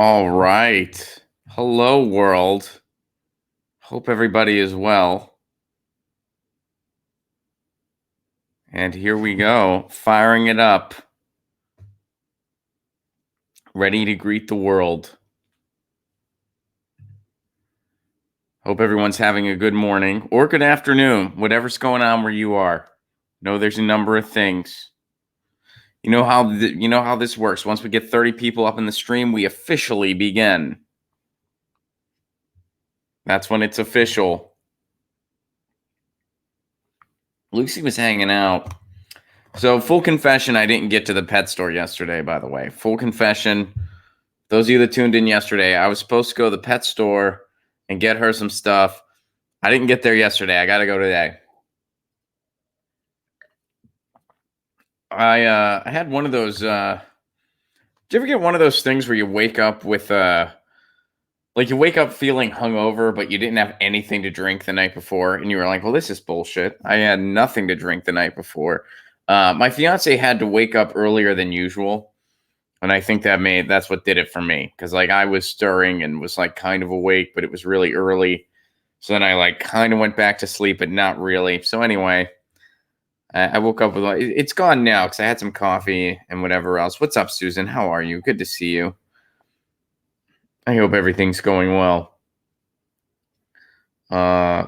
All right. Hello, world. Hope everybody is well. And here we go, firing it up, ready to greet the world. Hope everyone's having a good morning or good afternoon, whatever's going on where you are. Know there's a number of things. You know how this works. Once we get 30 people up in the stream, we officially begin. That's when it's official. Lucy was hanging out. So, full confession, I didn't get to the pet store yesterday, by the way. Full confession. Those of you that tuned in yesterday, I was supposed to go to the pet store and get her some stuff. I didn't get there yesterday. I got to go today. I had one of those. Did you ever get one of those things where you wake up with like you wake up feeling hungover, but you didn't have anything to drink the night before, and you were like, "Well, this is bullshit. I had nothing to drink the night before." My fiance had to wake up earlier than usual, and I think that's what did it for me, because like I was stirring and was like kind of awake, but it was really early. So then I like kind of went back to sleep, but not really. So anyway, I woke up with it's gone now because I had some coffee and whatever else. What's up, Susan? How are you? Good to see you. I hope everything's going well.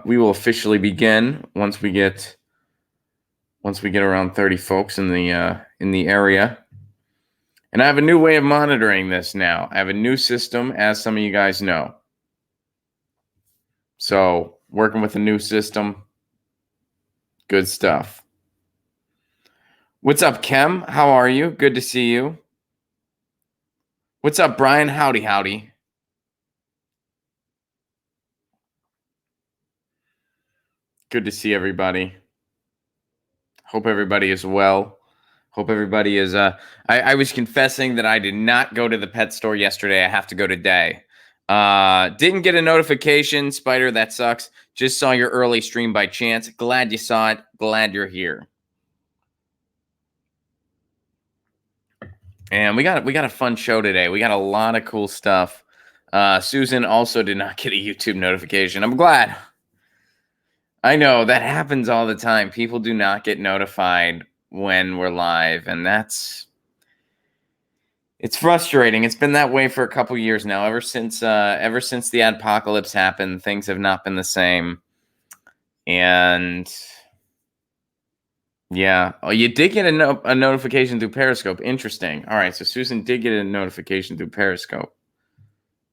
We will officially begin once we get around 30 folks in the area. And I have a new way of monitoring this now. I have a new system, as some of you guys know. So, working with a new system, good stuff. What's up, Kem? How are you? Good to see you. What's up, Brian? Howdy, howdy. Good to see everybody. Hope everybody is well. Hope everybody is. I was confessing that I did not go to the pet store yesterday. I have to go today. Didn't get a notification, Spider. That sucks. Just saw your early stream by chance. Glad you saw it. Glad you're here. And we got a fun show today. We got a lot of cool stuff. Susan also did not get a YouTube notification. I'm glad. I know that happens all the time. People do not get notified when we're live, and it's frustrating. It's been that way for a couple years now. Ever since the apocalypse happened, things have not been the same. And yeah, oh, you did get a notification through Periscope. Interesting. All right, so Susan did get a notification through Periscope.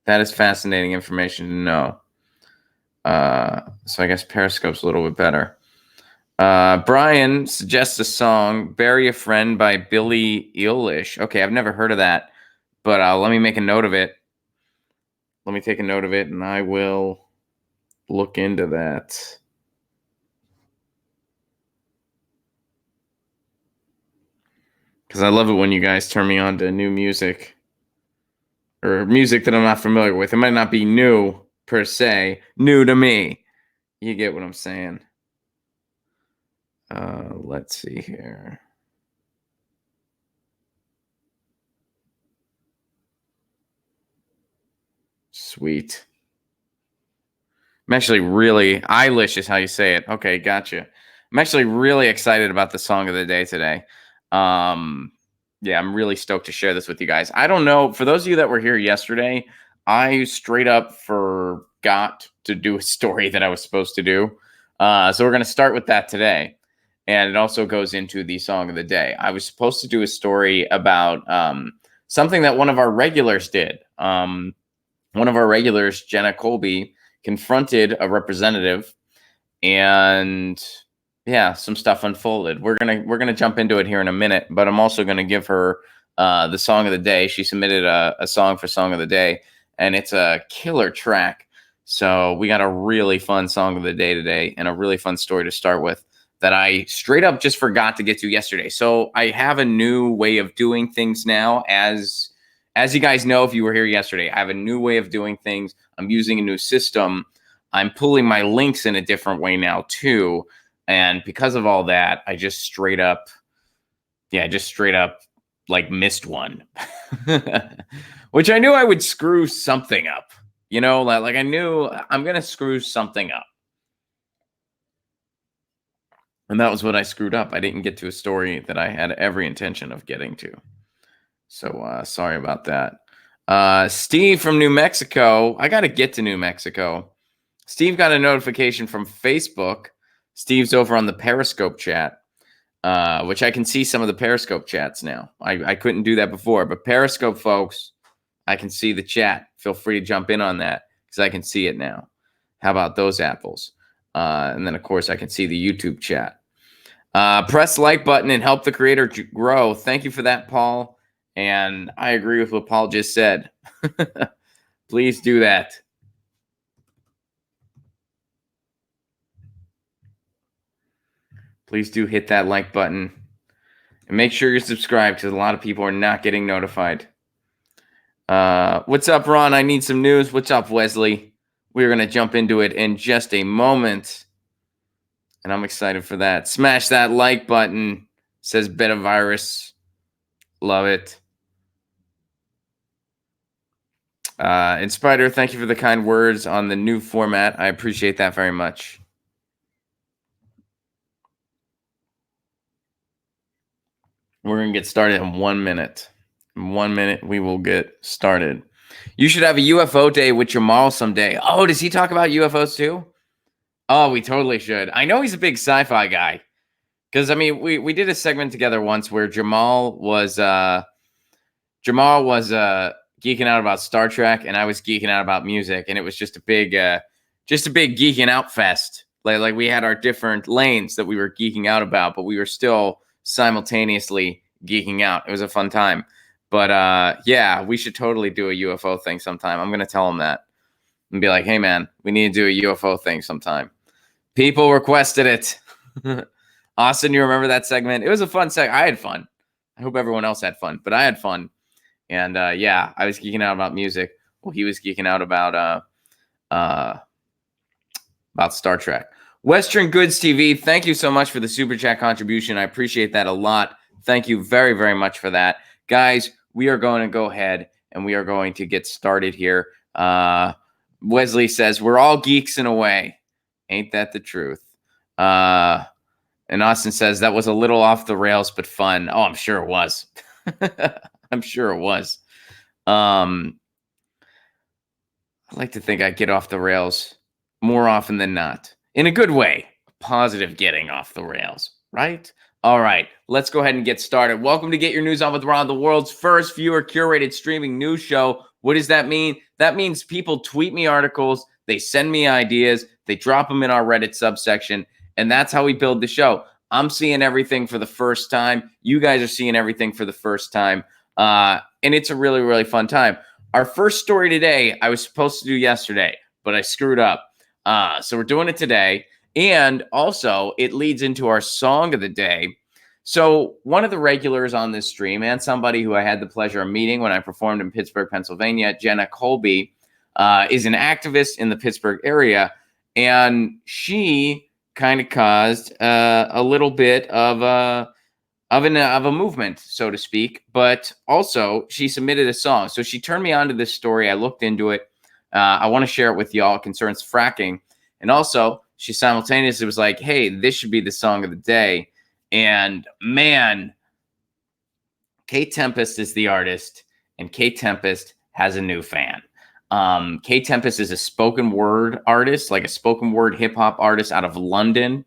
That is fascinating information to know. So I guess Periscope's a little bit better. Brian suggests a song, "Bury a Friend" by Billie Eilish. Okay, I've never heard of that, but let me make a note of it. Let me take a note of it, and I will look into that. Because I love it when you guys turn me on to new music. Or music that I'm not familiar with. It might not be new, per se. New to me. You get what I'm saying. Let's see here. Sweet. I'm actually really, Eilish is how you say it. Okay, gotcha. I'm actually really excited about the song of the day today. Yeah, I'm really stoked to share this with you guys. I don't know, for those of you that were here yesterday, I straight up forgot to do a story that I was supposed to do. So we're going to start with that today. And it also goes into the song of the day. I was supposed to do a story about something that one of our regulars did. One of our regulars, Jenna Colby, confronted a representative, and yeah, some stuff unfolded. We're gonna jump into it here in a minute, but I'm also gonna give her the song of the day. She submitted a song for song of the day, and it's a killer track. So we got a really fun song of the day today, and a really fun story to start with that I straight up just forgot to get to yesterday. So I have a new way of doing things now. As you guys know, if you were here yesterday, I have a new way of doing things. I'm using a new system. I'm pulling my links in a different way now too. And because of all that, I just straight up like missed one, which I knew I would screw something up. You know, like I knew I'm going to screw something up. And that was what I screwed up. I didn't get to a story that I had every intention of getting to. So sorry about that. Steve from New Mexico. I got to get to New Mexico. Steve got a notification from Facebook. Steve's over on the Periscope chat, which I can see some of the Periscope chats now. I couldn't do that before, but Periscope folks, I can see the chat. Feel free to jump in on that because I can see it now. How about those apples? And then, of course, I can see the YouTube chat. Press the like button and help the creator grow. Thank you for that, Paul. And I agree with what Paul just said. Please do that. Please do hit that like button. And make sure you're subscribed because a lot of people are not getting notified. What's up, Ron? I need some news. What's up, Wesley? We're going to jump into it in just a moment. And I'm excited for that. Smash that like button. Says Beta Virus. Love it. And Spider, thank you for the kind words on the new format. I appreciate that very much. We're going to get started in 1 minute. In 1 minute, we will get started. You should have a UFO day with Jamal someday. Oh, does he talk about UFOs too? Oh, we totally should. I know he's a big sci-fi guy. Because, I mean, we did a segment together once where Jamal was geeking out about Star Trek, and I was geeking out about music, and it was just a big geeking out fest. Like we had our different lanes that we were geeking out about, but we were still simultaneously geeking out. It was a fun time. But yeah, we should totally do a UFO thing sometime. I'm gonna tell him that and be like, hey man, we need to do a UFO thing sometime. People requested it. Austin, you remember that segment? It was a fun segment. I had fun. I hope everyone else had fun, but I had fun. And yeah, I was geeking out about music. Well, he was geeking out about Star Trek. Western Goods TV, thank you so much for the super chat contribution. I appreciate that a lot. Thank you very, very much for that. Guys, we are going to go ahead and we are going to get started here. Wesley says, we're all geeks in a way. Ain't that the truth? And Austin says, that was a little off the rails, but fun. Oh, I'm sure it was. I'm sure it was. I like to think I get off the rails more often than not. In a good way. Positive getting off the rails, right? All right, let's go ahead and get started. Welcome to Get Your News On with Ron, the world's first viewer-curated streaming news show. What does that mean? That means people tweet me articles, they send me ideas, they drop them in our Reddit subsection, and that's how we build the show. I'm seeing everything for the first time. You guys are seeing everything for the first time. And it's a really, really fun time. Our first story today, I was supposed to do yesterday, but I screwed up. So we're doing it today. And also, it leads into our song of the day. So one of the regulars on this stream and somebody who I had the pleasure of meeting when I performed in Pittsburgh, Pennsylvania, Jenna Colby, is an activist in the Pittsburgh area. And she kind of caused a little bit of a movement, so to speak, but also she submitted a song. So she turned me on to this story. I looked into it. I want to share it with y'all. It concerns fracking. And also, she simultaneously was like, hey, this should be the song of the day. And man, Kate Tempest is the artist, and Kate Tempest has a new fan. Kate Tempest is a spoken word artist, like a spoken word hip hop artist out of London,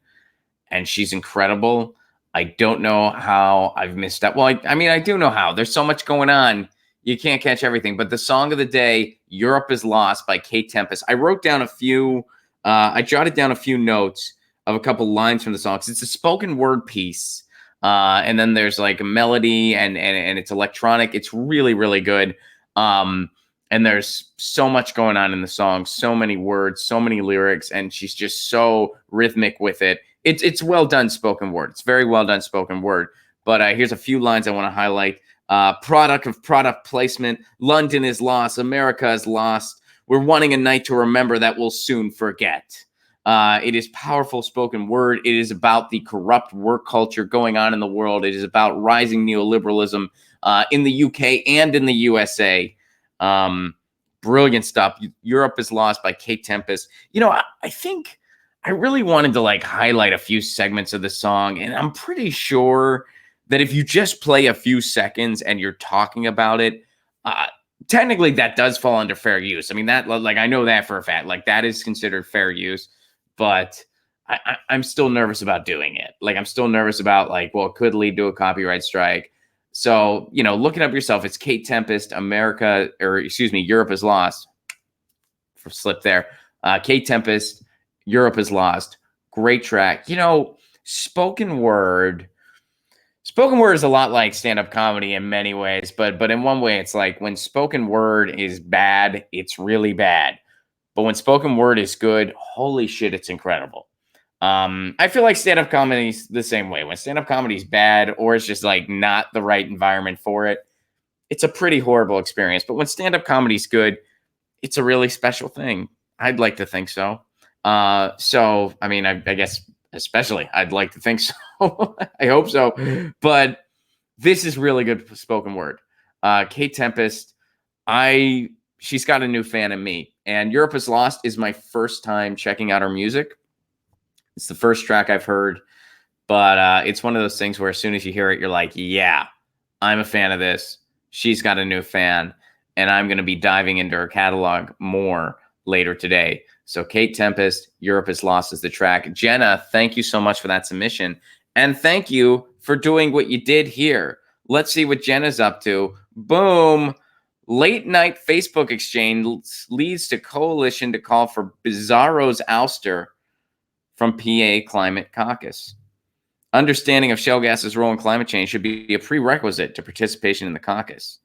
and she's incredible. I don't know how I've missed that. Well, I mean, I do know how. There's so much going on. You can't catch everything. But the song of the day, Europe is Lost by Kate Tempest. I wrote down I jotted down a few notes of a couple lines from the song. It's a spoken word piece. And then there's like a melody and it's electronic. It's really, really good. And there's so much going on in the song, so many words, so many lyrics, and she's just so rhythmic with it. It's well done spoken word. It's very well done spoken word. But here's a few lines I want to highlight. Product of product placement. London is lost. America is lost. We're wanting a night to remember that we'll soon forget. It is powerful spoken word. It is about the corrupt work culture going on in the world. It is about rising neoliberalism. in the UK and in the USA. Brilliant stuff. Europe is Lost by Kate Tempest. I think I really wanted to like highlight a few segments of the song, and I'm pretty sure that if you just play a few seconds and you're talking about it, technically that does fall under fair use. I mean, that, like, I know that for a fact, like that is considered fair use, but I'm still nervous about doing it. Like, I'm still nervous about like, well, it could lead to a copyright strike. So, look it up yourself. It's Kate Tempest, Europe is Lost. For slip there. Kate Tempest, Europe is Lost. Great track. Spoken word is a lot like stand-up comedy in many ways, but in one way, it's like when spoken word is bad, it's really bad. But when spoken word is good, holy shit, it's incredible. I feel like stand-up comedy is the same way. When stand-up comedy is bad, or it's just like not the right environment for it, it's a pretty horrible experience. But when stand-up comedy is good, it's a really special thing. I'd like to think so. So, I mean, I guess especially I'd like to think so. I hope so. But this is really good spoken word. Kate Tempest, she's got a new fan in me. And Europe is Lost is my first time checking out her music. It's the first track I've heard. But it's one of those things where as soon as you hear it, you're like, yeah, I'm a fan of this. She's got a new fan. And I'm going to be diving into her catalog more later today. So Kate Tempest, Europe is Lost is the track. Jenna, thank you so much for that submission. And thank you for doing what you did here. Let's see what Jenna's up to. Boom. Late night Facebook exchange leads to coalition to call for Bizarro's ouster from PA Climate Caucus. Understanding of shale gas's role in climate change should be a prerequisite to participation in the caucus.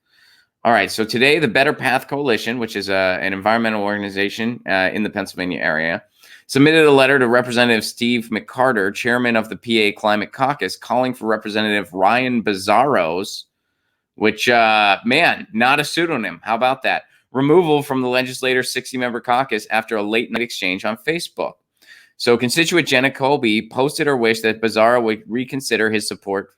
All right, so today, the Better Path Coalition, which is an environmental organization in the Pennsylvania area, submitted a letter to Representative Steve McCarter, chairman of the PA Climate Caucus, calling for Representative Ryan Bizarro's, which, man, not a pseudonym. How about that? Removal from the legislator's 60-member caucus after a late-night exchange on Facebook. So constituent Jenna Colby posted her wish that Bizarro would reconsider his support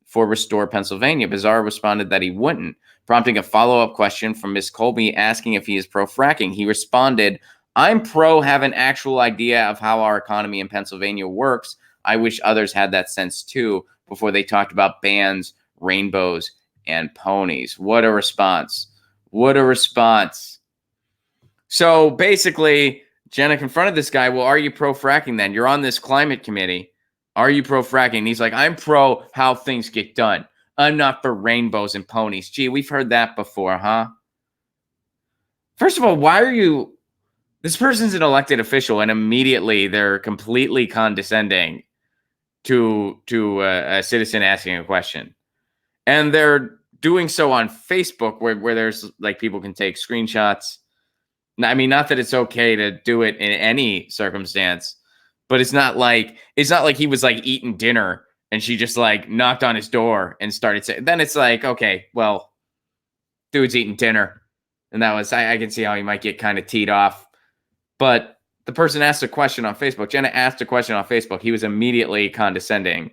for Restore Pennsylvania. Bizarro responded that he wouldn't, prompting a follow-up question from Ms. Colby asking if he is pro-fracking. He responded, I'm pro have an actual idea of how our economy in Pennsylvania works. I wish others had that sense too before they talked about bans, rainbows, and ponies. What a response. What a response. So basically, Jenna confronted this guy. Well, are you pro-fracking then? You're on this climate committee. Are you pro-fracking? And he's like, I'm pro how things get done. I'm not for rainbows and ponies. Gee, we've heard that before, huh? First of all, why are you... This person's an elected official, and immediately they're completely condescending to a citizen asking a question. And they're doing so on Facebook where there's, like, people can take screenshots. I mean, not that it's okay to do it in any circumstance, but it's not like he was, like, eating dinner and she just like knocked on his door and started saying, then it's like, okay, well, dude's eating dinner. And that was, I can see how he might get kind of teed off. But the person asked a question on Facebook. Jenna asked a question on Facebook. He was immediately condescending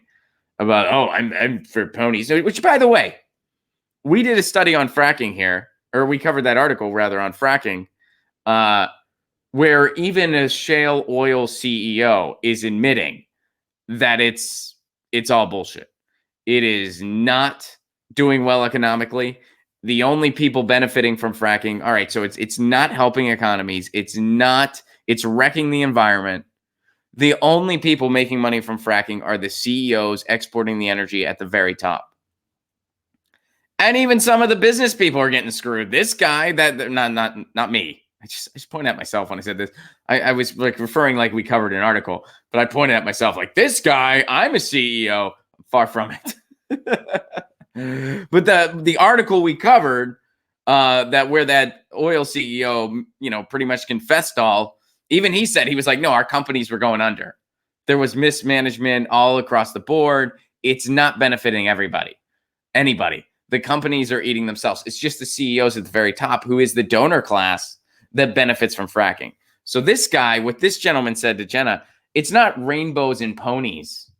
about, oh, I'm for ponies. Which, by the way, we did a study on fracking here, or we covered that article rather on fracking, where even a shale oil CEO is admitting that it's all bullshit. It is not doing well economically. The only people benefiting from fracking, all right, so it's not helping economies. It's wrecking the environment. The only people making money from fracking are the CEOs exporting the energy at the very top. And even some of the business people are getting screwed. This guy, not me. I just pointed at myself when I said this. I was like referring like we covered an article, but I pointed at myself like, this guy, I'm a CEO. Far from it. But the article we covered, where that oil CEO, pretty much confessed all, even he said, he was like, no, our companies were going under. There was mismanagement all across the board. It's not benefiting anybody. The companies are eating themselves. It's just the CEOs at the very top, who is the donor class, that benefits from fracking. So this guy, what this gentleman said to Jenna, it's not rainbows and ponies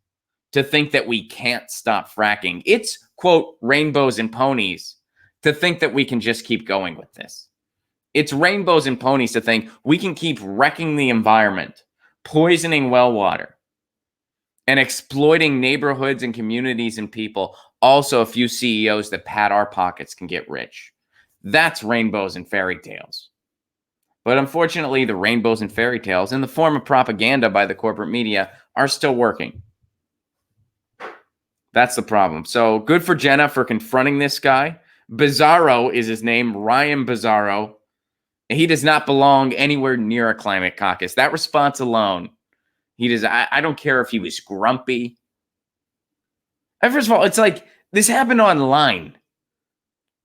to think that we can't stop fracking. It's, quote, rainbows and ponies to think that we can just keep going with this. It's rainbows and ponies to think we can keep wrecking the environment, poisoning well water, and exploiting neighborhoods and communities and people. Also, a few CEOs that pad our pockets can get rich. That's rainbows and fairy tales. But unfortunately, the rainbows and fairy tales in the form of propaganda by the corporate media are still working. That's the problem. So good for Jenna for confronting this guy. Bizarro is his name, Ryan Bizarro. He does not belong anywhere near a climate caucus. That response alone, he does. I don't care if he was grumpy. And first of all, it's like this happened online.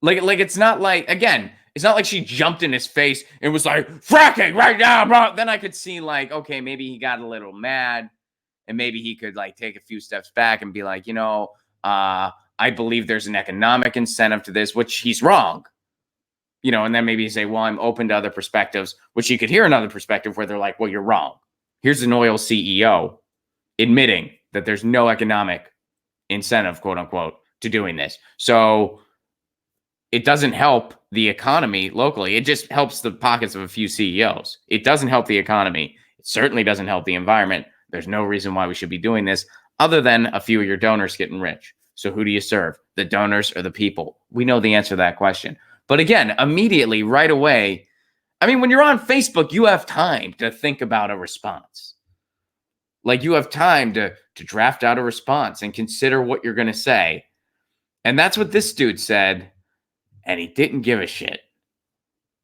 Like it's not like, again, it's not like she jumped in his face and was like, fracking right now, bro. Then I could see like, okay, maybe he got a little mad and maybe he could like take a few steps back and be like, I believe there's an economic incentive to this, which he's wrong. And then maybe you say, well, I'm open to other perspectives, which you could hear another perspective where they're like, well, you're wrong. Here's an oil CEO admitting that there's no economic incentive, quote unquote, to doing this. So it doesn't help the economy locally. It just helps the pockets of a few CEOs. It doesn't help the economy. It certainly doesn't help the environment. There's no reason why we should be doing this other than a few of your donors getting rich. So who do you serve? The donors or the people? We know the answer to that question. But again, immediately, right away, I mean, when you're on Facebook, you have time to think about a response. Like you have time to draft out a response and consider what you're going to say. And that's what this dude said. And he didn't give a shit.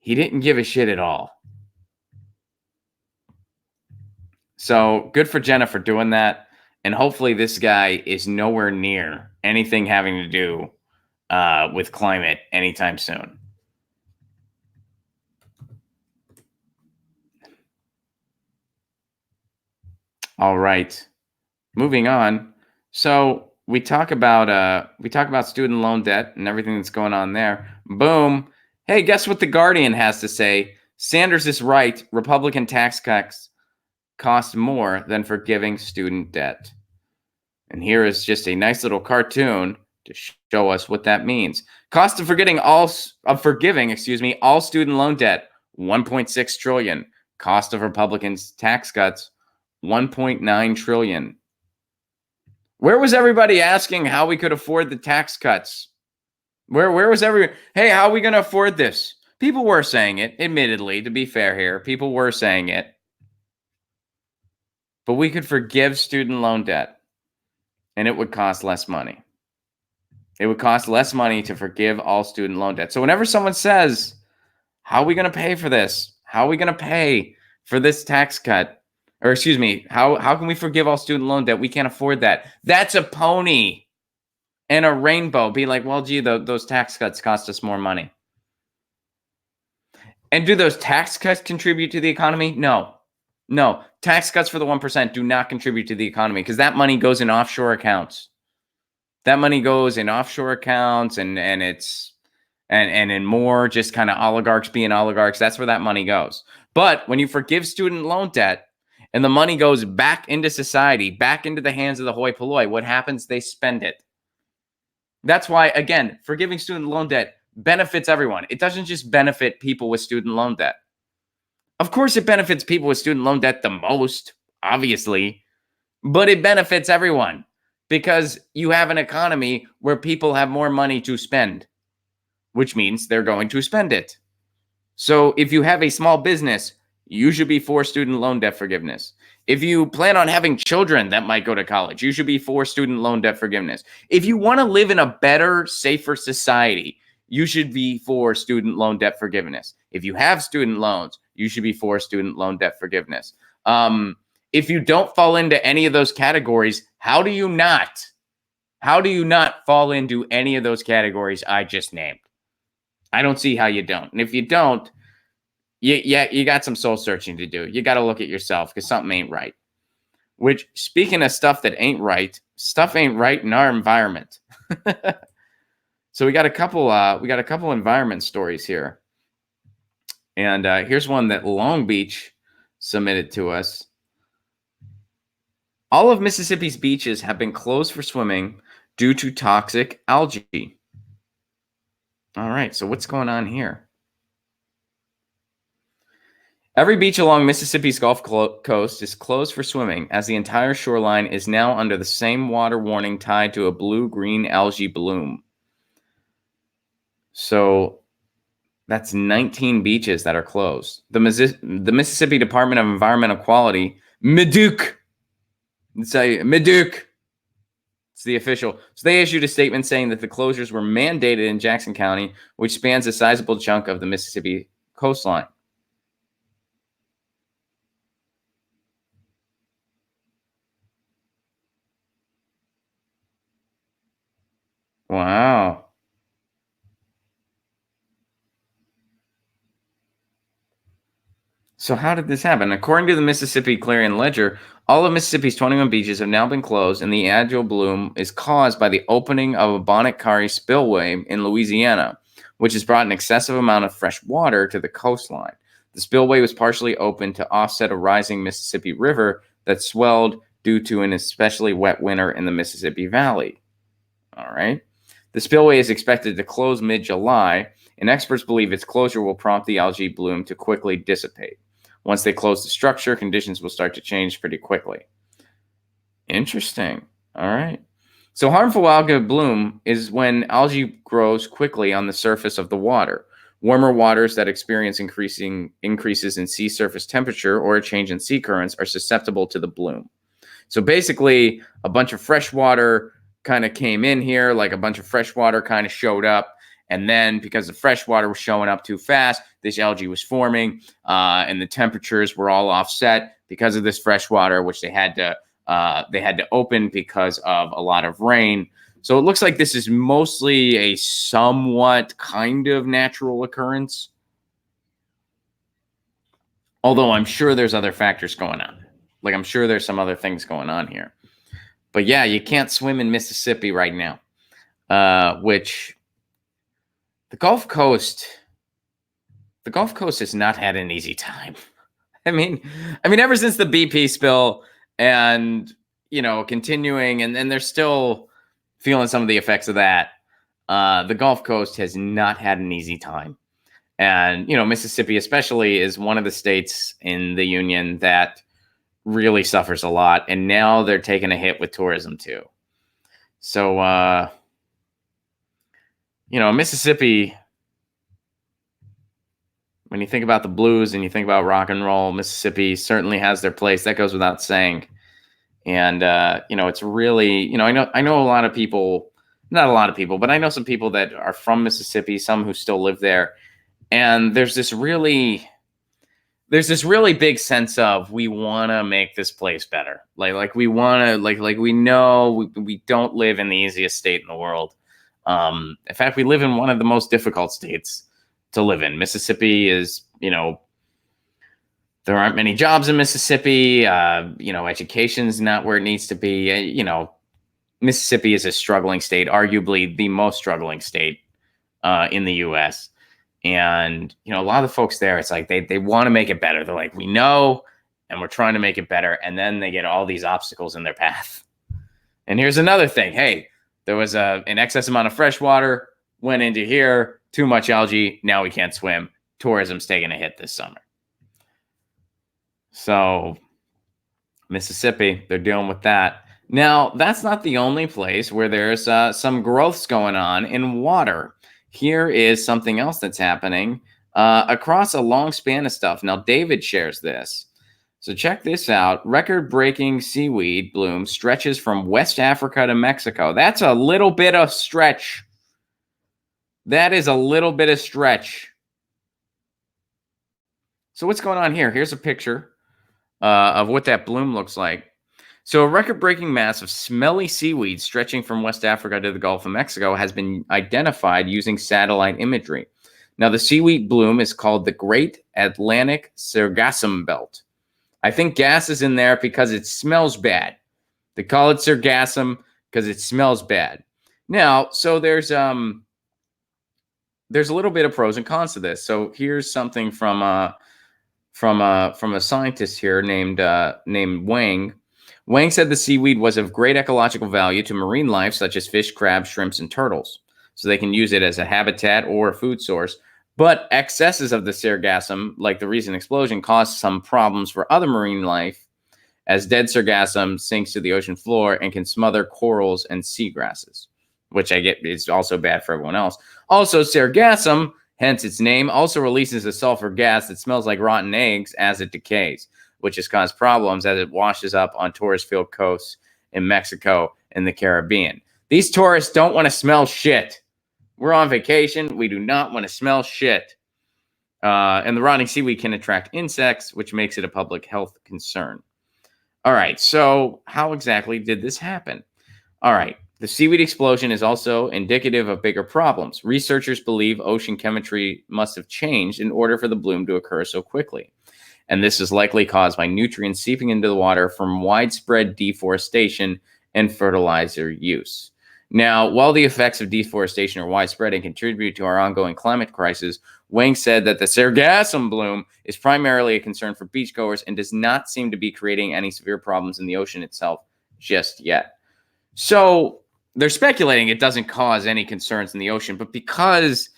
He didn't give a shit at all. So good for Jenna for doing that. And hopefully this guy is nowhere near anything having to do with climate anytime soon. All right, moving on. So we talk about student loan debt and everything that's going on there. Boom. Hey, guess what the Guardian has to say? Sanders is right. Republican tax cuts cost more than forgiving student debt. And here is just a nice little cartoon to show us what that means. Cost of forgiving all student loan debt, $1.6 trillion. Cost of Republicans' tax cuts, $1.9 trillion. Where was everybody asking how we could afford the tax cuts? Where was everyone? Hey, how are we going to afford this? People were saying it, admittedly, to be fair here. People were saying it. But we could forgive student loan debt, and it would cost less money. It would cost less money to forgive all student loan debt. So whenever someone says, how are we going to pay for this? How are we going to pay for this tax cut? Or excuse me, how can we forgive all student loan debt? We can't afford that. That's a pony and a rainbow. Be like, well, gee, those tax cuts cost us more money. And do those tax cuts contribute to the economy? No. Tax cuts for the 1% do not contribute to the economy because that money goes in offshore accounts. That money goes in offshore accounts and in more just kind of oligarchs being oligarchs. That's where that money goes. But when you forgive student loan debt and the money goes back into society, back into the hands of the hoi polloi, what happens? They spend it. That's why, again, forgiving student loan debt benefits everyone. It doesn't just benefit people with student loan debt. Of course, it benefits people with student loan debt the most, obviously, but it benefits everyone because you have an economy where people have more money to spend, which means they're going to spend it. So if you have a small business, you should be for student loan debt forgiveness. If you plan on having children that might go to college, you should be for student loan debt forgiveness. If you want to live in a better, safer society, you should be for student loan debt forgiveness. If you have student loans, you should be for student loan debt forgiveness. If you don't fall into any of those categories, how do you not fall into any of those categories I just named? I don't see how you don't. And if you don't, you got some soul searching to do. You got to look at yourself because something ain't right. Which, speaking of stuff that ain't right, stuff ain't right in our environment. So we got a couple environment stories here. And here's one that Long Beach submitted to us. All of Mississippi's beaches have been closed for swimming due to toxic algae. All right, so what's going on here? Every beach along Mississippi's Gulf Coast is closed for swimming, as the entire shoreline is now under the same water warning tied to a blue-green algae bloom. So that's 19 beaches that are closed. The Mississippi Department of Environmental Quality, MEDUC, say MEDUC, it's the official. So they issued a statement saying that the closures were mandated in Jackson County, which spans a sizable chunk of the Mississippi coastline. Wow. So how did this happen? According to the Mississippi Clarion Ledger, all of Mississippi's 21 beaches have now been closed, and the annual bloom is caused by the opening of a Bonnet Carré spillway in Louisiana, which has brought an excessive amount of fresh water to the coastline. The spillway was partially opened to offset a rising Mississippi River that swelled due to an especially wet winter in the Mississippi Valley. All right. The spillway is expected to close mid-July, and experts believe its closure will prompt the algae bloom to quickly dissipate. Once they close the structure, conditions will start to change pretty quickly. Interesting. All right. So harmful algae bloom is when algae grows quickly on the surface of the water. Warmer waters that experience increases in sea surface temperature or a change in sea currents are susceptible to the bloom. So basically, a bunch of fresh water kind of came in here, like a bunch of fresh water kind of showed up. And then because the fresh water was showing up too fast, this algae was forming, and the temperatures were all offset because of this fresh water, which they had to open because of a lot of rain. So it looks like this is mostly a somewhat kind of natural occurrence. Although I'm sure there's other factors going on. Like I'm sure there's some other things going on here. But yeah, you can't swim in Mississippi right now, which the Gulf Coast has not had an easy time. I mean, ever since the BP spill and, continuing, and they're still feeling some of the effects of that. The Gulf Coast has not had an easy time. And, Mississippi especially is one of the states in the union that really suffers a lot. And now they're taking a hit with tourism too. So, Mississippi, when you think about the blues and you think about rock and roll, Mississippi certainly has their place. That goes without saying. And, it's really, I know a lot of people, not a lot of people, but I know some people that are from Mississippi, some who still live there. And there's this really big sense of we want to make this place better. Like we want to, like we know we don't live in the easiest state in the world. In fact, we live in one of the most difficult states to live in. Mississippi is, there aren't many jobs in Mississippi. Education's not where it needs to be. Mississippi is a struggling state, arguably the most struggling state in the U.S. And, a lot of the folks there, it's like they want to make it better. They're like, we know, and we're trying to make it better. And then they get all these obstacles in their path. And here's another thing. Hey, there was an excess amount of fresh water, went into here, too much algae. Now we can't swim. Tourism's taking a hit this summer. So Mississippi, they're dealing with that. Now, that's not the only place where there's some growths going on in water. Here is something else that's happening across a long span of stuff. Now, David shares this. So check this out. Record-breaking seaweed bloom stretches from West Africa to Mexico. That's a little bit of stretch. That is a little bit of stretch. So what's going on here? Here's a picture of what that bloom looks like. So a record-breaking mass of smelly seaweed stretching from West Africa to the Gulf of Mexico has been identified using satellite imagery. Now, the seaweed bloom is called the Great Atlantic Sargassum Belt. I think gas is in there because it smells bad. They call it sargassum because it smells bad. Now, so there's a little bit of pros and cons to this. So here's something from a scientist here named Wang. Wang said the seaweed was of great ecological value to marine life, such as fish, crabs, shrimps, and turtles. So they can use it as a habitat or a food source. But excesses of the sargassum, like the recent explosion, caused some problems for other marine life, as dead sargassum sinks to the ocean floor and can smother corals and seagrasses, which I get is also bad for everyone else. Also, sargassum, hence its name, also releases a sulfur gas that smells like rotten eggs as it decays, which has caused problems as it washes up on tourist-filled coasts in Mexico and the Caribbean. These tourists don't want to smell shit. We're on vacation. We do not want to smell shit. And the rotting seaweed can attract insects, which makes it a public health concern. All right, so how exactly did this happen? All right, the seaweed explosion is also indicative of bigger problems. Researchers believe ocean chemistry must have changed in order for the bloom to occur so quickly. And this is likely caused by nutrients seeping into the water from widespread deforestation and fertilizer use. Now, while the effects of deforestation are widespread and contribute to our ongoing climate crisis, Wang said that the sargassum bloom is primarily a concern for beachgoers and does not seem to be creating any severe problems in the ocean itself just yet. So they're speculating it doesn't cause any concerns in the ocean, but because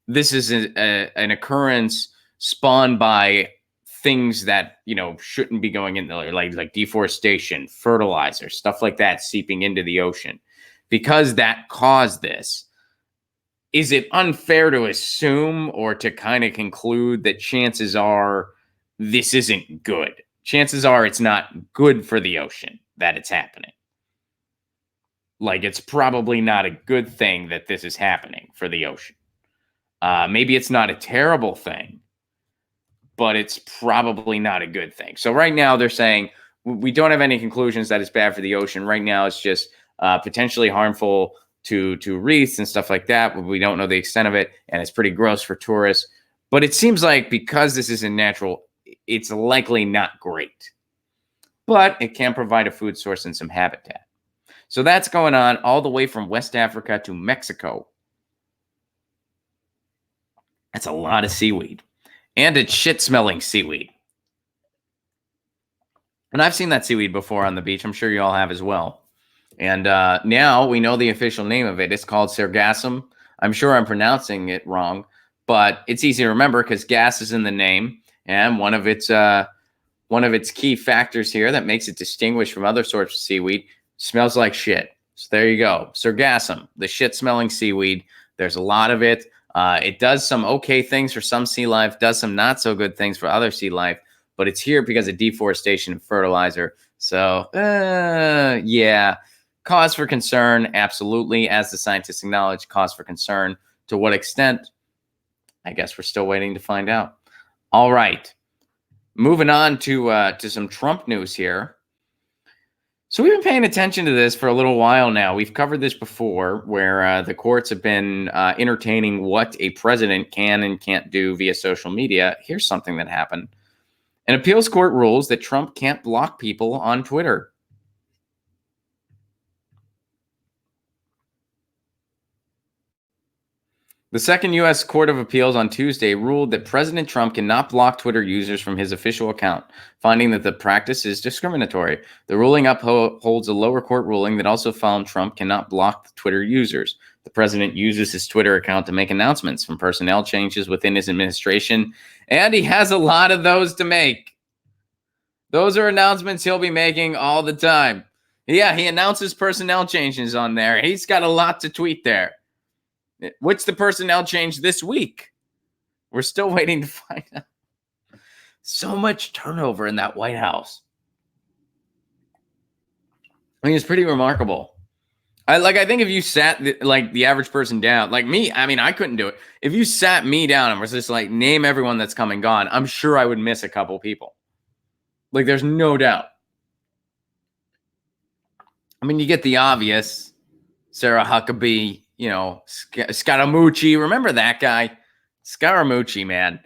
this is an occurrence spawned by things that, you know, shouldn't be going in there, like deforestation, fertilizer, stuff like that seeping into the ocean, because that caused this, is it unfair to assume or to kind of conclude that chances are this isn't good? Chances are it's not good for the ocean that it's happening. Like, it's probably not a good thing that this is happening for the ocean. Maybe it's not a terrible thing, but it's probably not a good thing. So right now they're saying we don't have any conclusions that it's bad for the ocean. Right now it's just potentially harmful to reefs and stuff like that, but we don't know the extent of it, and it's pretty gross for tourists. But it seems like because this isn't natural, it's likely not great. But it can provide a food source and some habitat. So that's going on all the way from West Africa to Mexico. That's a lot of seaweed. And it's shit-smelling seaweed. And I've seen that seaweed before on the beach. I'm sure you all have as well. And now we know the official name of it. It's called sargassum. I'm sure I'm pronouncing it wrong, but it's easy to remember because gas is in the name. And one of its key factors here that makes it distinguished from other sorts of seaweed, smells like shit. So there you go. Sargassum, the shit-smelling seaweed. There's a lot of it. It does some okay things for some sea life, does some not so good things for other sea life, but it's here because of deforestation and fertilizer. So, yeah, cause for concern, absolutely. As the scientists acknowledge, cause for concern. To what extent? I guess we're still waiting to find out. All right, moving on to some Trump news here. So we've been paying attention to this for a little while now. We've covered this before, where the courts have been entertaining what a president can and can't do via social media. Here's something that happened. An appeals court rules that Trump can't block people on Twitter. The Second U.S. Court of Appeals on Tuesday ruled that President Trump cannot block Twitter users from his official account, finding that the practice is discriminatory. The ruling upholds a lower court ruling that also found Trump cannot block Twitter users. The president uses his Twitter account to make announcements from personnel changes within his administration, and he has a lot of those to make. Those are announcements he'll be making all the time. Yeah, he announces personnel changes on there. He's got a lot to tweet there. What's the personnel change this week? We're still waiting to find out. So much turnover in that White House. I mean, it's pretty remarkable. I think if you sat the average person down, like me, I mean, I couldn't do it. If you sat me down and was just like, name everyone that's come and gone, I'm sure I would miss a couple people. Like, there's no doubt. I mean, you get the obvious, Sarah Huckabee, you know, Scaramucci. Remember that guy? Scaramucci, man.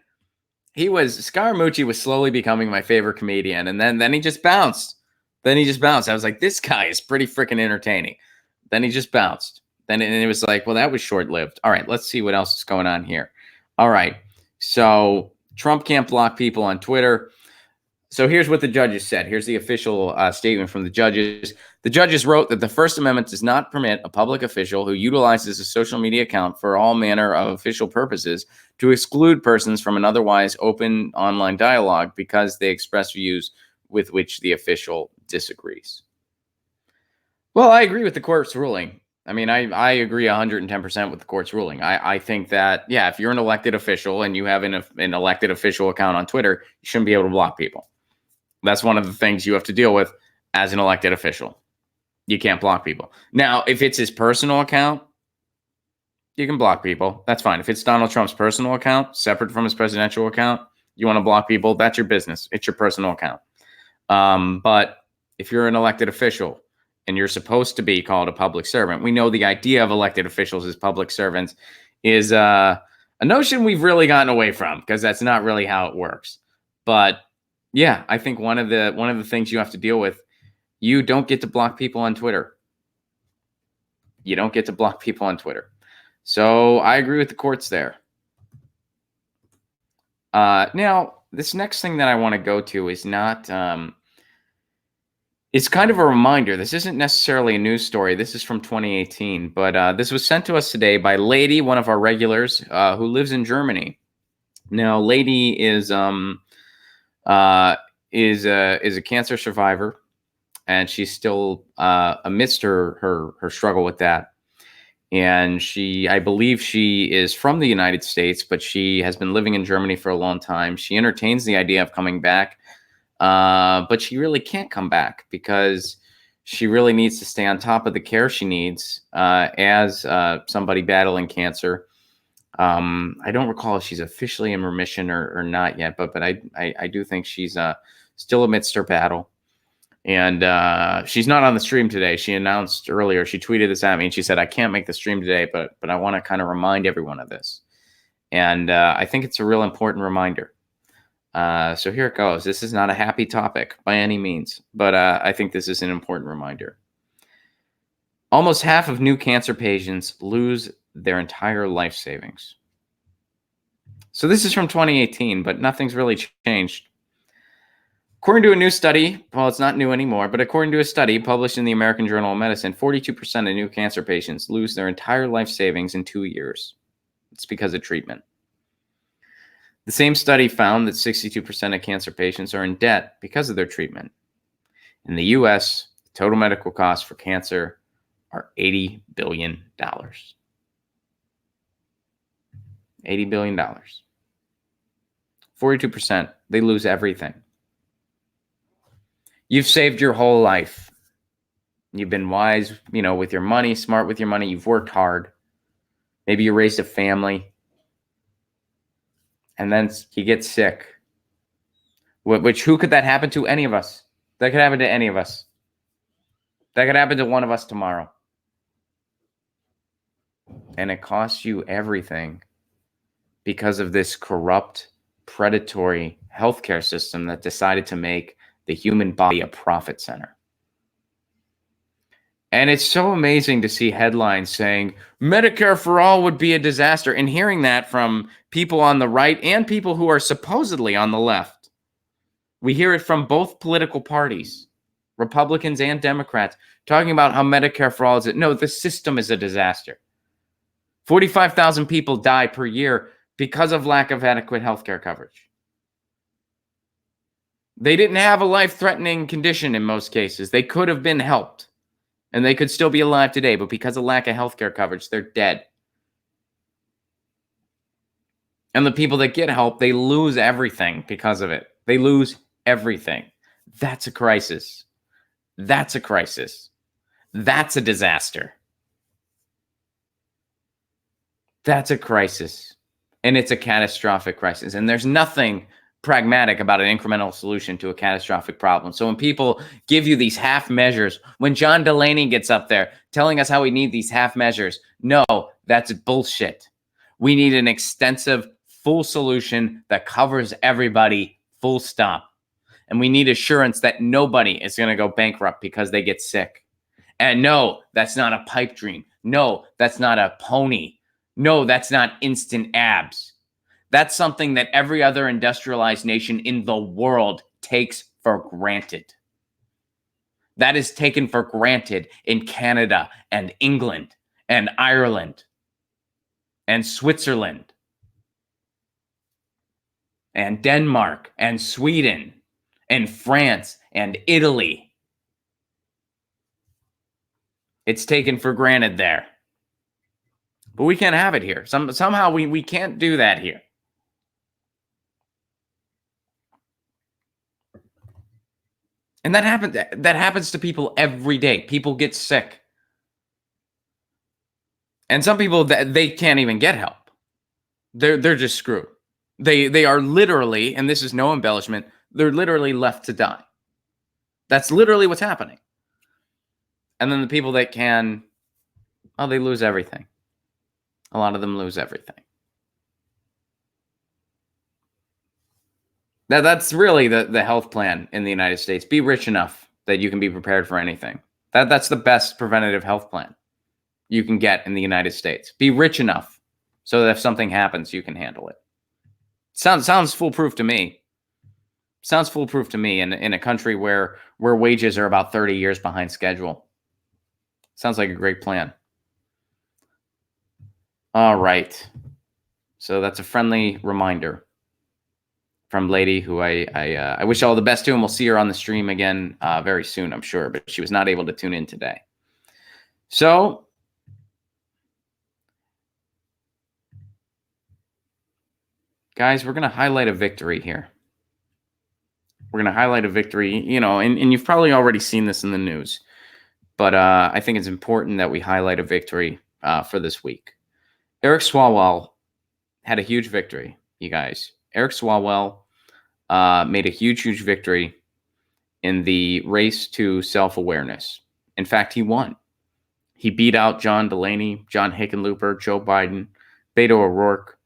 Scaramucci was slowly becoming my favorite comedian. And then he just bounced. I was like, this guy is pretty freaking entertaining. Then he just bounced. Then it was like, well, that was short-lived. All right, let's see what else is going on here. All right. So Trump can't block people on Twitter. So here's what the judges said. Here's the official statement from the judges. The judges wrote that the First Amendment does not permit a public official who utilizes a social media account for all manner of official purposes to exclude persons from an otherwise open online dialogue because they express views with which the official disagrees. Well, I agree with the court's ruling. I mean, I agree 110% with the court's ruling. I think that, yeah, if you're an elected official and you have an elected official account on Twitter, you shouldn't be able to block people. That's one of the things you have to deal with as an elected official. You can't block people. Now, if it's his personal account, you can block people. That's fine. If it's Donald Trump's personal account, separate from his presidential account, you want to block people, that's your business. It's your personal account. But if you're an elected official and you're supposed to be called a public servant, we know the idea of elected officials as public servants is a notion we've really gotten away from because that's not really how it works. But yeah, I think one of the things you have to deal with, you don't get to block people on Twitter. You don't get to block people on Twitter. So I agree with the courts there. Now, this next thing that I want to go to is not, it's kind of a reminder. This isn't necessarily a news story. This is from 2018, but this was sent to us today by Lady, one of our regulars, who lives in Germany. Now, Lady is a cancer survivor, and she's still amidst her struggle with that. And I believe she is from the United States, but she has been living in Germany for a long time. She entertains the idea of coming back, but she really can't come back because she really needs to stay on top of the care she needs as somebody battling cancer. I don't recall if she's officially in remission or not yet, but I do think she's still amidst her battle. And she's not on the stream today. She announced earlier, she tweeted this at me and she said, I can't make the stream today, but I want to kind of remind everyone of this. And I think it's a real important reminder. So here it goes. This is not a happy topic by any means, but I think this is an important reminder. Almost half of new cancer patients lose their entire life savings. So this is from 2018, but nothing's really changed. According to a new study, well, it's not new anymore, but according to a study published in the American Journal of Medicine, 42% of new cancer patients lose their entire life savings in 2 years. It's because of treatment. The same study found that 62% of cancer patients are in debt because of their treatment. In the U.S., the total medical costs for cancer are $80 billion. $80 billion. 42%, they lose everything. You've saved your whole life. You've been wise, with your money, smart with your money. You've worked hard. Maybe you raised a family. And then you get sick. Who could that happen to? Any of us. That could happen to any of us. That could happen to one of us tomorrow. And it costs you everything because of this corrupt, predatory healthcare system that decided to make the human body a profit center. And it's so amazing to see headlines saying Medicare for all would be a disaster, and hearing that from people on the right and people who are supposedly on the left. We hear it from both political parties, Republicans and Democrats, talking about how Medicare for all is no, the system is a disaster. 45,000 people die per year because of lack of adequate healthcare coverage. They didn't have a life-threatening condition in most cases. They could have been helped, and they could still be alive today, but because of lack of healthcare coverage, they're dead. And the people that get help, they lose everything because of it. They lose everything. That's a crisis. That's a crisis. That's a disaster. That's a crisis. And it's a catastrophic crisis. And there's nothing pragmatic about an incremental solution to a catastrophic problem. So when people give you these half measures, when John Delaney gets up there telling us how we need these half measures, no, that's bullshit. We need an extensive, full solution that covers everybody, full stop. And we need assurance that nobody is going to go bankrupt because they get sick. And no, that's not a pipe dream. No, that's not a pony. No, that's not instant abs. That's something that every other industrialized nation in the world takes for granted. That is taken for granted in Canada and England and Ireland and Switzerland and Denmark and Sweden and France and Italy. It's taken for granted there. But we can't have it here. Somehow we can't do that here. And that happens to people every day. People get sick. And some people, they can't even get help. They're just screwed. They are literally, and this is no embellishment, they're literally left to die. That's literally what's happening. And then the people that can, they lose everything. A lot of them lose everything. That's really the health plan in the United States. Be rich enough that you can be prepared for anything. That's the best preventative health plan you can get in the United States. Be rich enough so that if something happens, you can handle it. Sounds foolproof to me. Sounds foolproof to me in a country where wages are about 30 years behind schedule. Sounds like a great plan. All right. So that's a friendly reminder from Lady, who I wish all the best to, and we'll see her on the stream again very soon, I'm sure, but she was not able to tune in today. So, guys, we're going to highlight a victory here. We're going to highlight a victory, and you've probably already seen this in the news, but I think it's important that we highlight a victory for this week. Eric Swalwell had a huge victory, you guys. Eric Swalwell made a huge victory in the race to self-awareness. In fact, he won. He beat out John Delaney, John Hickenlooper, Joe Biden, Beto O'Rourke.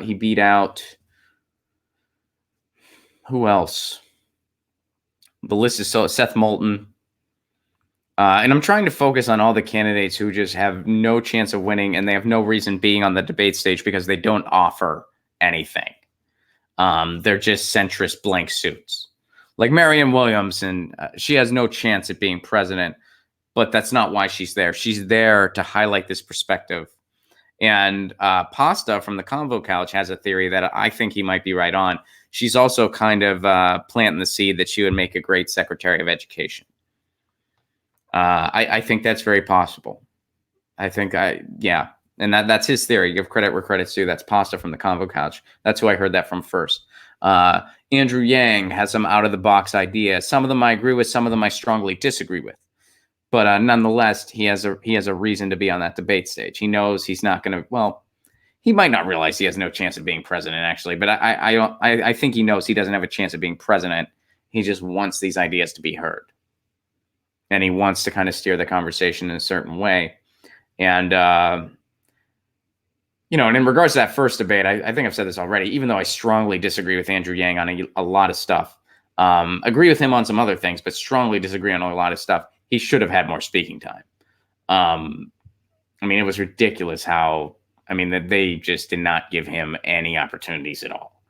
He beat out, who else? The list is Seth Moulton. And I'm trying to focus on all the candidates who just have no chance of winning, and they have no reason being on the debate stage because they don't offer anything. They're just centrist blank suits. Like Marianne Williams, and she has no chance at being president, but that's not why she's there. She's there to highlight this perspective. And Pasta from the Convo Couch has a theory that I think he might be right on. She's also kind of planting the seed that she would make a great Secretary of Education. I think that's very possible. And that's his theory. Give credit where credit's due. That's Pasta from the Convo Couch. That's who I heard that from first. Andrew Yang has some out-of-the-box ideas. Some of them I agree with. Some of them I strongly disagree with. But nonetheless, he has a reason to be on that debate stage. He knows he's not going to. Well, he might not realize he has no chance of being president, actually. But I think he knows he doesn't have a chance of being president. He just wants these ideas to be heard, and he wants to kind of steer the conversation in a certain way. And and in regards to that first debate, I think I've said this already. Even though I strongly disagree with Andrew Yang on a lot of stuff, agree with him on some other things, but strongly disagree on a lot of stuff. He should have had more speaking time. It was ridiculous that they just did not give him any opportunities at all.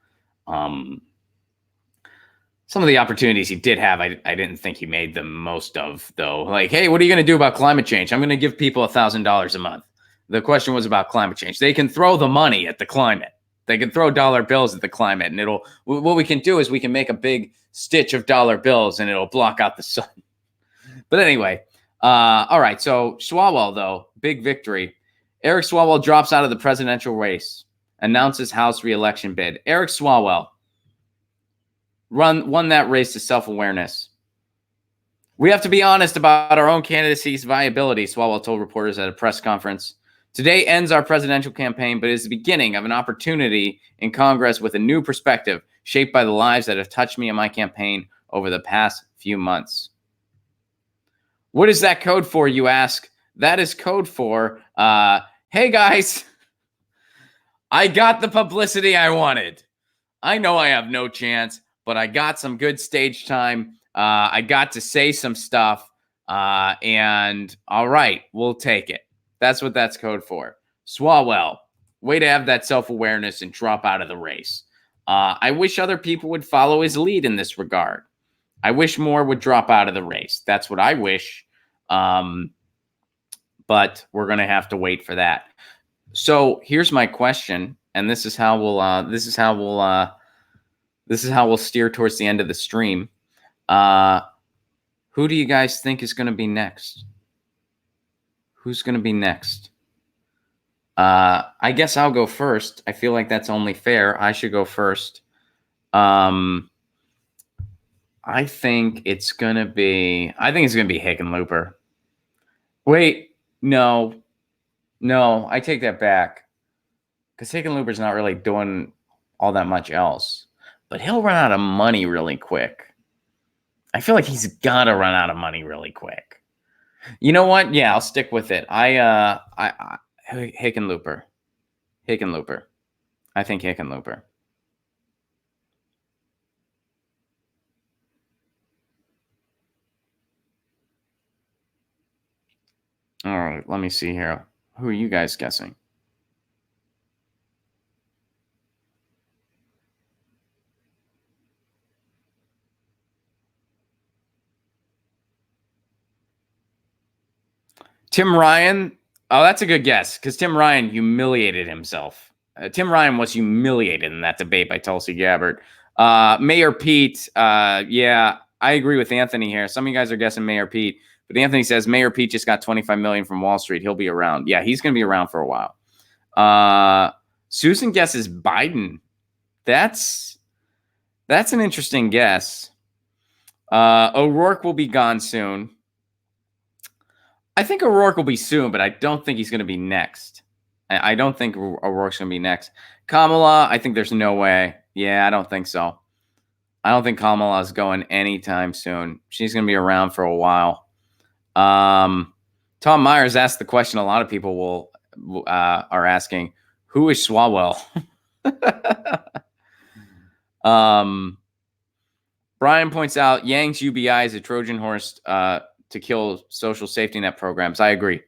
Some of the opportunities he did have, I didn't think he made the most of, though. Like, hey, what are you going to do about climate change? I'm going to give people $1,000 a month. The question was about climate change. They can throw the money at the climate. They can throw dollar bills at the climate, and what we can do is we can make a big stitch of dollar bills, and it'll block out the sun. But anyway, all right. So Swalwell, though, big victory. Eric Swalwell drops out of the presidential race, announces House reelection bid. Eric Swalwell won that race to self-awareness. We have to be honest about our own candidacy's viability, Swalwell told reporters at a press conference. Today ends our presidential campaign, but is the beginning of an opportunity in Congress with a new perspective shaped by the lives that have touched me in my campaign over the past few months. What is that code for, you ask? That is code for, hey, guys, I got the publicity I wanted. I know I have no chance, but I got some good stage time. I got to say some stuff, and all right, we'll take it. That's what that's code for. Swalwell, Way to have that self-awareness and drop out of the race. I wish other people would follow his lead in this regard. I wish more would drop out of the race. That's what I wish. Um, but we're going to have to wait for that. So here's my question, and this is how we'll steer towards the end of the stream. Who do you guys think is going to be next? Who's going to be next? I guess I'll go first. I feel like that's only fair. I should go first. I think it's going to be Hickenlooper. Wait, no, I take that back. Because Hickenlooper's not really doing all that much else. But he'll run out of money really quick. I feel like he's got to run out of money really quick. You know what? Yeah, I'll stick with it. Hickenlooper. I think Hickenlooper. All right, let me see here. Who are you guys guessing? Tim Ryan. Oh, that's a good guess because Tim Ryan humiliated himself. Tim Ryan was humiliated in that debate by Tulsi Gabbard. Mayor Pete. Yeah, I agree with Anthony here. Some of you guys are guessing Mayor Pete, but Anthony says Mayor Pete just got $25 million from Wall Street. He'll be around. Yeah, he's going to be around for a while. Susan guesses Biden. That's an interesting guess. O'Rourke will be gone soon. I think O'Rourke will be soon, but I don't think he's going to be next. I don't think O'Rourke's going to be next. Kamala, I think there's no way. Yeah, I don't think so. I don't think Kamala's going anytime soon. She's going to be around for a while. Tom Myers asked the question a lot of people are asking, who is Swalwell? Brian points out Yang's UBI is a Trojan horse to kill social safety net programs. I agree.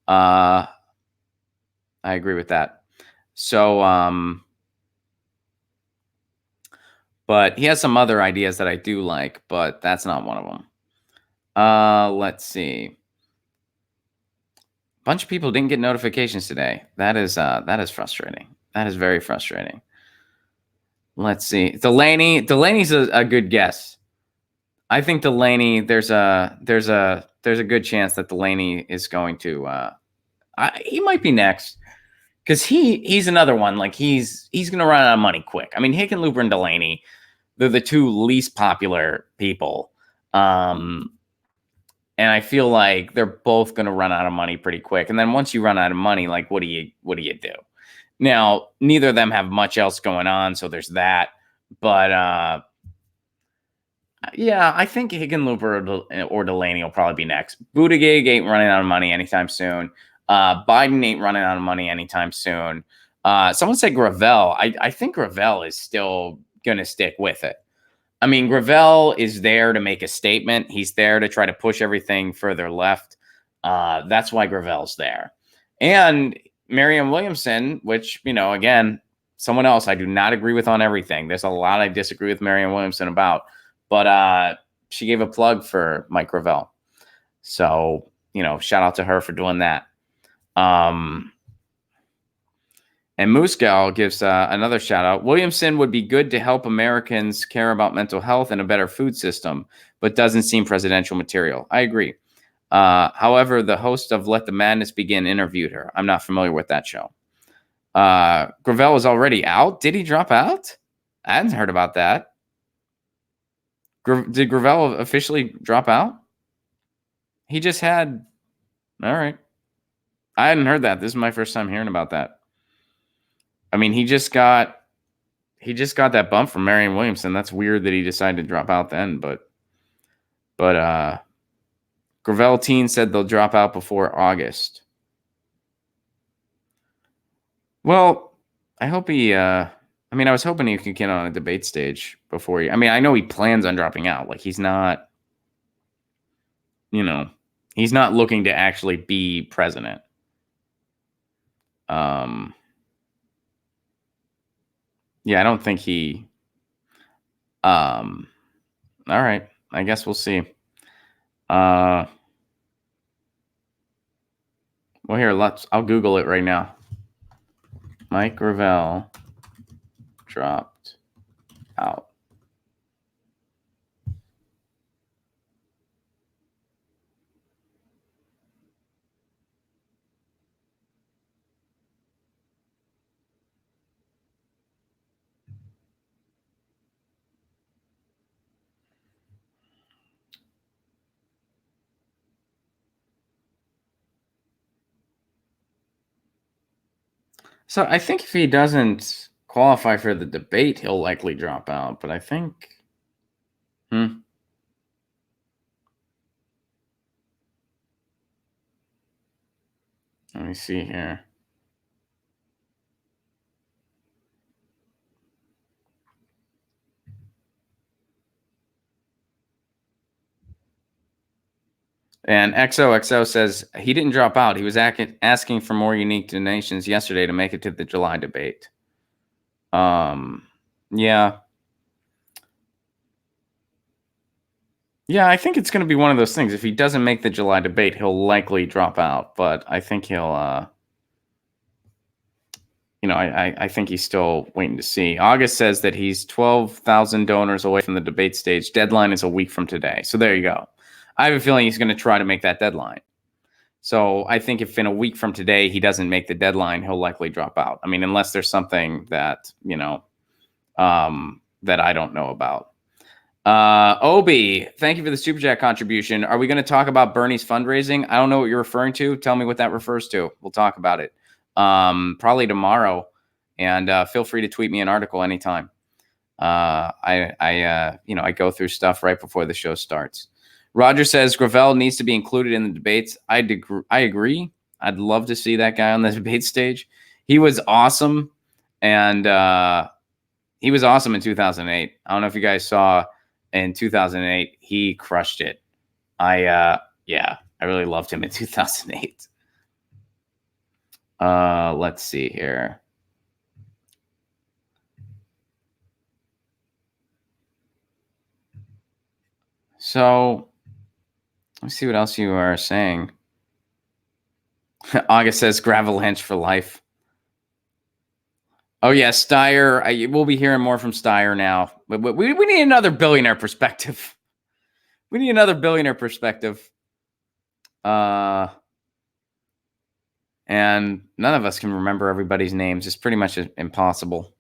I agree with that. So, but he has some other ideas that I do like, but that's not one of them. Let's see. A bunch of people didn't get notifications today. That is frustrating. That is very frustrating. Let's see. Delaney's a good guess. I think Delaney. There's a good chance that Delaney is going to. He might be next because he's another one. Like he's going to run out of money quick. I mean, Hickenlooper and Delaney, they're the two least popular people, and I feel like they're both going to run out of money pretty quick. And then once you run out of money, like what do you do? Now, neither of them have much else going on, so there's that. But yeah, I think Hickenlooper or Delaney will probably be next. Buttigieg ain't running out of money anytime soon. Biden ain't running out of money anytime soon. Someone said Gravel. I think Gravel is still going to stick with it. I mean, Gravel is there to make a statement. He's there to try to push everything further left. That's why Gravel's there. And Marianne Williamson, which, again, someone else I do not agree with on everything. There's a lot I disagree with Marianne Williamson about. But she gave a plug for Mike Gravel. So, shout out to her for doing that. And Muscal gives another shout out. Williamson would be good to help Americans care about mental health and a better food system, but doesn't seem presidential material. I agree. However, the host of Let the Madness Begin interviewed her. I'm not familiar with that show. Gravel is already out. Did he drop out? I hadn't heard about that. Did Gravel officially drop out? He just had. All right. I hadn't heard that. This is my first time hearing about that. I mean, he just got that bump from Marianne Williamson. That's weird that he decided to drop out then, but Gravel Teen said they'll drop out before August. Well, I hope he I was hoping he could get on a debate stage before he. I know he plans on dropping out. Like he's not, he's not looking to actually be president. Yeah, I don't think he. All right, I guess we'll see. Uh, well, here, I'll Google it right now. Mike Gravel dropped out. So I think if he doesn't qualify for the debate, he'll likely drop out. But I think. Let me see here. And XOXO says he didn't drop out. He was asking for more unique donations yesterday to make it to the July debate. Yeah. Yeah, I think it's going to be one of those things. If he doesn't make the July debate, he'll likely drop out. But I think he'll, I think he's still waiting to see. August says that he's 12,000 donors away from the debate stage. Deadline is a week from today. So there you go. I have a feeling he's going to try to make that deadline. So I think if in a week from today he doesn't make the deadline, he'll likely drop out. I mean, unless there's something that, that I don't know about. Obi, thank you for the Super Chat contribution. Are we going to talk about Bernie's fundraising? I don't know what you're referring to. Tell me what that refers to. We'll talk about it. Probably tomorrow. And feel free to tweet me an article anytime. I go through stuff right before the show starts. Roger says Gravel needs to be included in the debates. I agree. I'd love to see that guy on the debate stage. He was awesome. And he was awesome in 2008. I don't know if you guys saw in 2008, he crushed it. I really loved him in 2008. Let's see here. So let's see what else you are saying. August says Gravalanche for life. Oh yeah, Steyer. We'll be hearing more from Steyer now. But we need another billionaire perspective. We need another billionaire perspective. And none of us can remember everybody's names. It's pretty much impossible.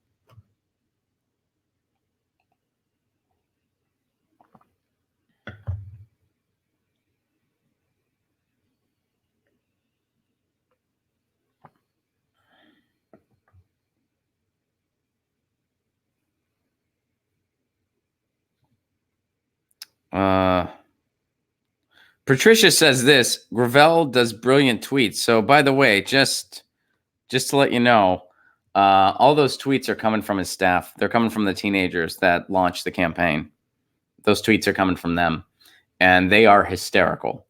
Patricia says this: Gravel does brilliant tweets. So, by the way, just to let you know, all those tweets are coming from his staff. They're coming from the teenagers that launched the campaign. Those tweets are coming from them, and they are hysterical.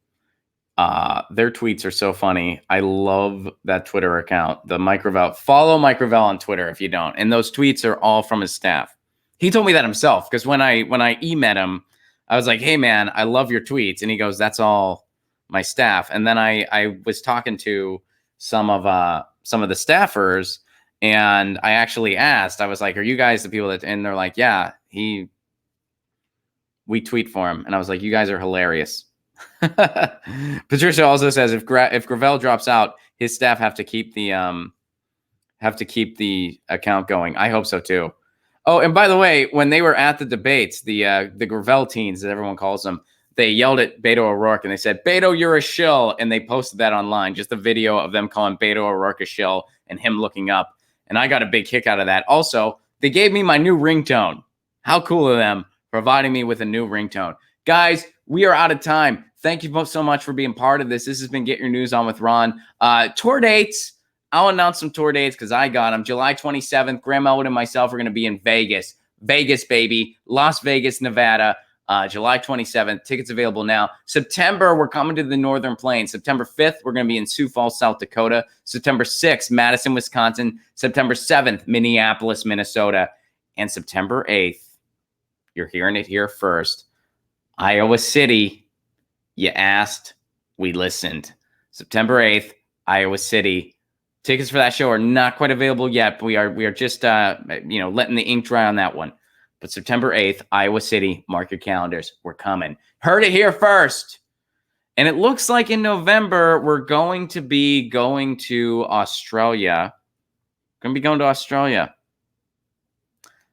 Their tweets are so funny. I love that Twitter account, the Mike Gravel. Follow Mike Gravel on Twitter if you don't. And those tweets are all from his staff. He told me that himself because when I met him, I was like, "Hey man, I love your tweets," and he goes, "That's all my staff." And then I was talking to some of the staffers, and I actually asked, I was like, "Are you guys the people that?" And they're like, "Yeah, we tweet for him." And I was like, "You guys are hilarious." Patricia also says if Gravel drops out, his staff have to keep the account going. I hope so too. Oh, and by the way, when they were at the debates, the Gravel teens, as everyone calls them, they yelled at Beto O'Rourke and they said, "Beto, you're a shill," and they posted that online, just a video of them calling Beto O'Rourke a shill and him looking up. And I got a big kick out of that. Also, they gave me my new ringtone. How cool of them providing me with a new ringtone. Guys, we are out of time. Thank you both so much for being part of this. This has been Get Your News On with Ron. Tour dates. I'll announce some tour dates because I got them. July 27th, Graham Elwood and myself are going to be in Vegas. Vegas, baby. Las Vegas, Nevada. July 27th. Tickets available now. September, we're coming to the Northern Plains. September 5th, we're going to be in Sioux Falls, South Dakota. September 6th, Madison, Wisconsin. September 7th, Minneapolis, Minnesota. And September 8th, you're hearing it here first, Iowa City, you asked, we listened. September 8th, Iowa City. Tickets for that show are not quite available yet, but we are just letting the ink dry on that one. But September 8th, Iowa City, mark your calendars. We're coming. Heard it here first. And it looks like in November, we're going to be going to Australia. Going to be going to Australia.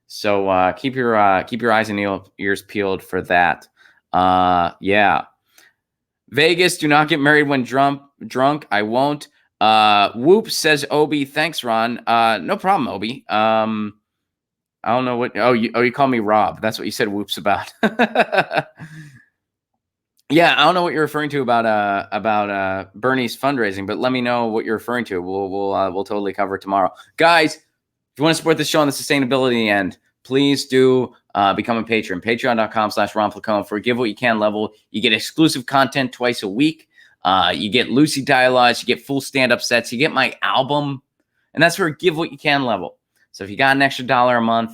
So keep your eyes and ears peeled for that. Yeah. Vegas, do not get married when drunk. I won't. Whoops, says Obi. Thanks, Ron. No problem, Obi. I don't know what. Oh, you call me Rob. That's what you said. Whoops about. Yeah, I don't know what you're referring to about Bernie's fundraising, but let me know what you're referring to. We'll totally cover it tomorrow, guys. If you want to support this show on the sustainability end, please do become a patron. Patreon.com/Ron Placone. For give what you can level, you get exclusive content twice a week. You get Lucy dialogues. You get full stand-up sets. You get my album, and that's for give what you can level. So if you got an extra $1 a month,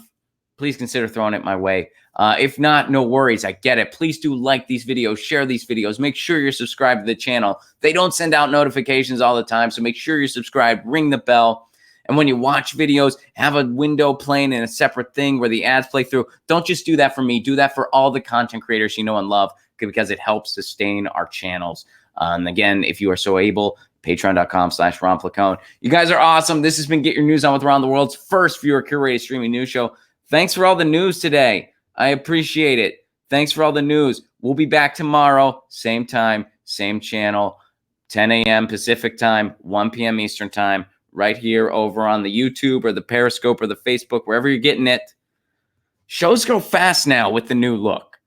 please consider throwing it my way. If not, no worries. I get it. Please do like these videos, share these videos. Make sure you're subscribed to the channel. They don't send out notifications all the time, so make sure you're subscribed. Ring the bell. And when you watch videos, have a window playing in a separate thing where the ads play through. Don't just do that for me. Do that for all the content creators you know and love, because it helps sustain our channels. And again, if you are so able, patreon.com/Ron Placone. You guys are awesome. This has been Get Your News On with Ron, the world's first viewer curated streaming news show. Thanks for all the news today. I appreciate it. Thanks for all the news. We'll be back tomorrow, same time, same channel, 10 a.m. Pacific time, 1 p.m. Eastern time, right here over on the YouTube or the Periscope or the Facebook, wherever you're getting it. Shows go fast now with the new look.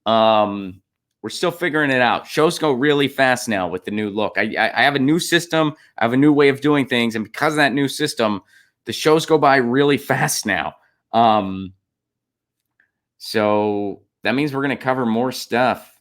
We're still figuring it out. Shows go really fast now with the new look. I have a new system. I have a new way of doing things. And because of that new system, the shows go by really fast now. So that means we're going to cover more stuff,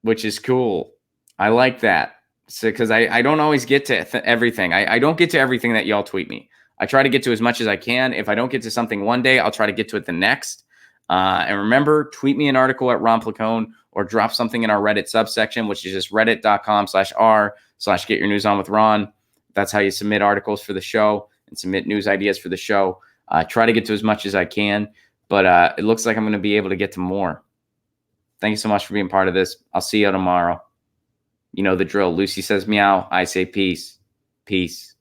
which is cool. I like that. So, because I don't always get to everything. I don't get to everything that y'all tweet me. I try to get to as much as I can. If I don't get to something one day, I'll try to get to it the next. And remember, tweet me an article at Ron Placone or drop something in our Reddit subsection, which is just reddit.com/r/GetYourNewsOnWithRon. That's how you submit articles for the show and submit news ideas for the show. Try to get to as much as I can. But it looks like I'm going to be able to get to more. Thank you so much for being part of this. I'll see you tomorrow. You know the drill. Lucy says meow. I say peace. Peace.